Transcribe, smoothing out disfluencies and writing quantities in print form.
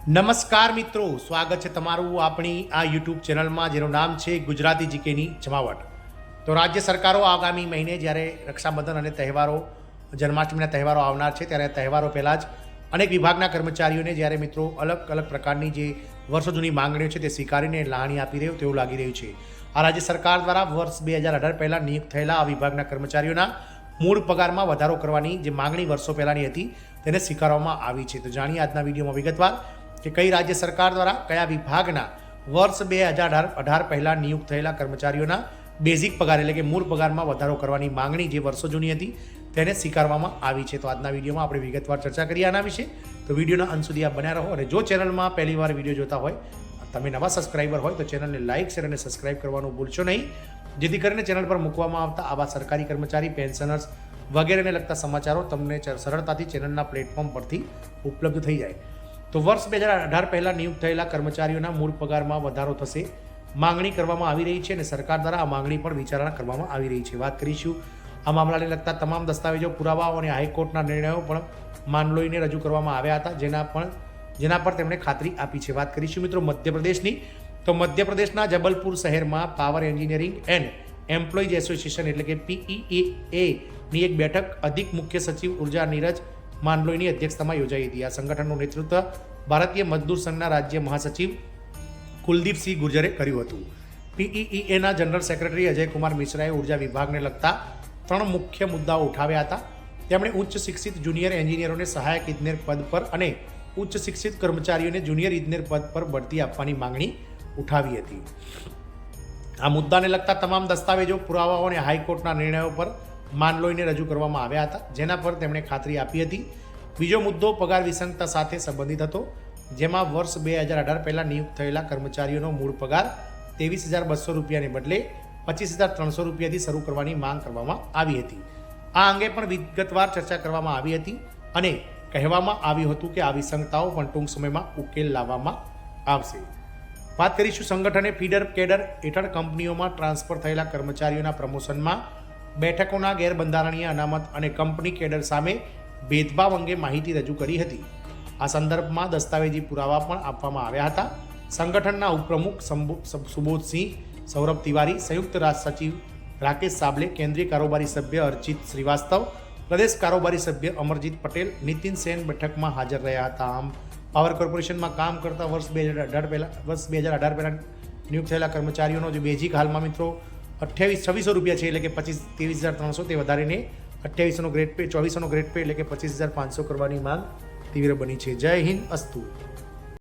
નમસ્કાર મિત્રો, સ્વાગત છે તમારું આપણી આ યુટ્યુબ ચેનલમાં જેનું નામ છે ગુજરાતી જીકેની જમાવટ. તો રાજ્ય સરકારો આગામી મહિને જ્યારે રક્ષાબંધન અને તહેવારો જન્માષ્ટમીના તહેવારો આવનાર છે ત્યારે તહેવારો પહેલાં જ અનેક વિભાગના કર્મચારીઓને જ્યારે મિત્રો અલગ અલગ પ્રકારની જે વર્ષો જૂની માંગણીઓ છે તે સ્વીકારીને લાગણી આપી રહ્યું તેવું લાગી રહ્યું છે. આ રાજ્ય સરકાર દ્વારા વર્ષ 2018 પહેલાં નિયુક્ત થયેલા આ વિભાગના કર્મચારીઓના મૂળ પગારમાં વધારો કરવાની જે માંગણી વર્ષો પહેલાંની હતી તેને સ્વીકારવામાં આવી છે. તો જાણીએ આજના વિડીયોમાં વિગતવાર કે કઈ રાજ્ય સરકાર દ્વારા કયા વિભાગના વર્ષ 2018 પહેલાં નિયુક્ત થયેલા કર્મચારીઓના બેઝિક પગાર એટલે કે મૂળ પગારમાં વધારો કરવાની માંગણી જે વર્ષો જૂની હતી તેને સ્વીકારવામાં આવી છે. તો આજના વિડીયોમાં આપણે વિગતવાર ચર્ચા કરીએ આના વિશે. તો વિડીયોના અંત સુધી આપ બન્યા રહો અને જો ચેનલમાં પહેલી વાર વિડીયો જોતા હોય, તમે નવા સબસ્ક્રાઈબર હોય તો ચેનલને લાઇક શેર અને સબસ્ક્રાઈબ કરવાનું ભૂલશો નહીં, જેથી કરીને ચેનલ પર મૂકવામાં આવતા આવા સરકારી કર્મચારી, પેન્શનર્સ વગેરેને લગતા સમાચારો તમને સરળતાથી ચેનલના પ્લેટફોર્મ પરથી ઉપલબ્ધ થઈ જાય. તો વર્ષ 2018 પહેલાં નિયુક્ત થયેલા કર્મચારીઓના મૂળ પગારમાં વધારો થશે માંગણી કરવામાં આવી રહી છે અને સરકાર દ્વારા આ માંગણી પર વિચારણા કરવામાં આવી રહી છે. વાત કરીશું આ મામલાને લગતા તમામ દસ્તાવેજો, પુરાવાઓ અને હાઈકોર્ટના નિર્ણયો પણ માનલોઈને રજૂ કરવામાં આવ્યા હતા, જેના પર તેમણે ખાતરી આપી છે. વાત કરીશું મિત્રો મધ્યપ્રદેશની. તો મધ્યપ્રદેશના જબલપુર શહેરમાં power engineering and employees association એટલે કે PEEA ની એક બેઠક અધિક મુખ્ય સચિવ ઉર્જા નીરજ માનલોઈની અધ્યક્ષતામાં યોજાઈ હતી. આ સંગઠનનું નેતૃત્વ ભારતીય મજદૂર સંઘના રાજ્ય મહાસચિવ કુલદીપસિંહ ગુર્જરે કર્યું હતું. PEEAના જનરલ સેક્રેટરી અજયકુમાર મિશ્રાએ ઉર્જા વિભાગને લગતા 3 મુખ્ય મુદ્દાઓ ઉઠાવ્યા હતા. તેમણે ઉચ્ચ શિક્ષિત જુનિયર એન્જિનિયરોને સહાયક ઇજનેર પદ પર અને ઉચ્ચ શિક્ષિત કર્મચારીઓને જુનિયર ઇજનેર પદ પર બઢતી આપવાની માંગણી ઉઠાવી હતી. આ મુદ્દાને લગતા તમામ દસ્તાવેજો, પુરાવાઓ અને હાઈકોર્ટના નિર્ણયો પર માનલોઈને રજૂ કરવામાં આવ્યા હતા, જેના પર તેમણે ખાતરી આપી હતી. બીજો મુદ્દો પગાર વિસંગતતા સાથે સંબંધિત હતો, જેમાં વર્ષ 2018 પહેલાં નિયુક્ત થયેલા કર્મચારીઓનો મૂળ પગાર 23,200 રૂપિયાને બદલે 25,300 રૂપિયાથી શરૂ કરવાની માંગ કરવામાં આવી હતી. આ અંગે પણ વિગતવાર ચર્ચા કરવામાં આવી હતી અને કહેવામાં આવ્યું હતું કે આ વિસંગતાઓ પણ ટૂંક સમયમાં ઉકેલ લાવવામાં આવશે. વાત કરીશું સંગઠને ફીડર કેડર હેઠળ કંપનીઓમાં ટ્રાન્સફર થયેલા કર્મચારીઓના પ્રમોશનમાં બેઠકોના ગેરબંધારણીય અનામત અને કંપની કેડર સામે ભેદભાવ અંગે માહિતી રજૂ કરી હતી. આ સંદર્ભમાં દસ્તાવેજી પુરાવા પણ આપવામાં આવ્યા હતા. સંગઠનના ઉપપ્રમુખ સુબોધસિંહ, સૌરભ તિવારી, સંયુક્ત રાષ્ટ્ર સચિવ રાકેશ સાબલે, કેન્દ્રીય કારોબારી સભ્ય અર્ચિત શ્રીવાસ્તવ, પ્રદેશ કારોબારી સભ્ય અમરજીત પટેલ, નીતિન સેન બેઠકમાં હાજર રહ્યા હતા. આમ પાવર કોર્પોરેશનમાં કામ કરતા વર્ષ 2018 પહેલાં નિયુક્ત થયેલા કર્મચારીઓનો જે બેઝિક હાલમાં મિત્રો 2600 રૂપિયા છે એટલે કે 23,300, તે વધારીને 2800નો ગ્રેડ પે, 2400નો ગ્રેડ પે એટલે કે 25,500 કરવાની માંગ તીવ્ર બની છે. જય હિન્દ, અસ્તુ.